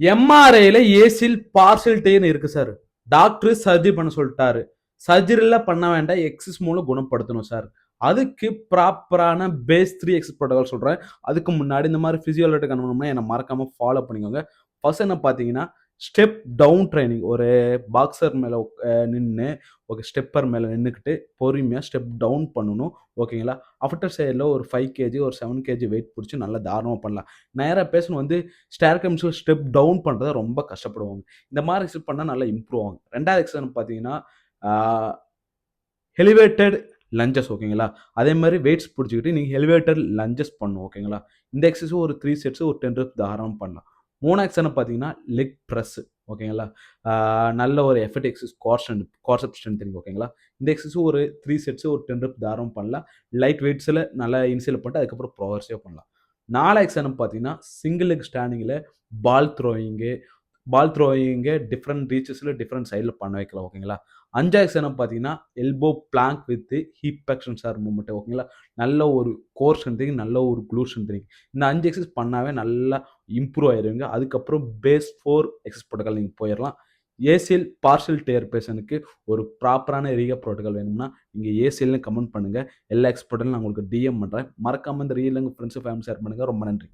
எம்ஆர்ஐல ஏசில் பார்சல்டேன்னு இருக்கு sir. Doctor surgery பண்ண சொல்லிட்டாரு. சர்ஜரிலாம் பண்ண வேண்டாம். எக்ஸஸ் மூலம் குணப்படுத்தணும் சார். அதுக்கு ப்ராப்பரான பேஸ் 3 எக்ஸஸ் புரோட்டோகால் சொல்றேன். அதுக்கு முன்னாடி இந்த மாரி பிசியோலஜி கத்துக்கணும்னா என்ன மறக்காம ஃபாலோ பண்ணிக்கோங்க. ஃபர்ஸ்ட் என்ன பார்த்தீங்கன்னா, ஸ்டெப் டவுன் ட்ரெய்னிங். ஒரு பாக்ஸர் மேல நின்னு, ஓகே ஸ்டெப்பர் மேல நின்னுக்கிட்டு பொறுமையா ஸ்டெப் டவுன் பண்ணணும். ஓகேங்களா? ஆஃப்டர் சைட்ல ஒரு 5 கேஜி, ஒரு 7 கேஜி வெயிட் புடிச்சு நல்லா தாராளமா பண்ணலாம். நெறைய பேஷண்ட் வந்து ஸ்டேர்கம்ஸ்ல ஸ்டெப் டவுன் பண்றத ரொம்ப கஷ்டப்படுவாங்க. இந்த மாரி எக்சர்சைஸ் பண்ணா நல்லா இம்ப்ரூவ் ஆகும். 2வது எக்சர்சைஸ் பார்த்தீங்கன்னா, ஆ எலிவேட்டட் லஞ்சஸ் ஓகேங்களா? அதே மாரி வெயிட்ஸ் புடிச்சுக்கிட்டு நீங்க எலிவேட்டட் லஞ்சஸ் பண்ணணும் ஓகேங்களா? இந்த எக்சர்சைஸ் ஒரு 3 செட்ஸ் ஒரு 10 ரெப்ஸ் தாராளமா பண்ணலாம். 3வது எக்சர்சைஸ் பார்த்தீங்கன்னா, லெக் பிரஸ் ஓகேங்களா? ஆ நல்ல ஒரு எஃபர்ட் எக்சர்சைஸ் குவாட்ரிசெப்ஸ் ஸ்ட்ரெங்தனிங் ஓகேங்களா? இந்த எக்சர்சைஸ் ஒரு 3 செட்ஸ் ஒரு 10 ரெப்ஸ் தாராளமா பண்ணலாம். லைட் வெயிட்ஸ்ல நல்லா இனிஷியல் பண்ணிட்டு அதுக்கப்புறம் ப்ரோகிரசிவா பண்ணலாம். 4வது எக்சர்சைஸ் பார்த்தீங்கன்னா, சிங்கிள் லெக் ஸ்டாண்டிங்ல பால் த்ரோயிங் டிஃபரெண்ட் ரீச்சஸ்ல டிஃபரெண்ட் சைடுல பண்ண வைக்கலாம் ஓகேங்களா? 5வது எக்சர்சைஸ் பார்த்தீங்கன்னா, elbow blank with hip extension movement ஓகேங்களா? நல்ல ஒரு கோர் ஸ்ட்ரெங்தனிங், நல்ல ஒரு குளூட் ஸ்ட்ரெங்தனிங். இந்த 5 எக்சர்சைஸ் பண்ணாவே நல்லா இம்ப்ரூவ் ஆயிருவீங்க. அதுக்கப்புறம் பேஸ் 4 எக்சர்சைஸ் புரோட்டோகால் நீங்க போயிரலாம். ஏசிஎல் பார்ஷியல் டேர் பேஷண்ட்க்கு ஒரு ப்ராப்பரான ரீஹாப் புரோட்டோகால் வேணும்னா, நீங்க ஏசிஎல்னு கமெண்ட் பண்ணுங்க. எல்லா எக்ஸ்பர்ட்டும் நான் உங்களுக்கு டிஎம் பண்றேன். மறக்காம இந்த ரீல் உங்க ஃபிரெண்ட்ஸ், ஃபேமிலி ஷேர் பண்ணுங்க. ரொம்ப நன்றி.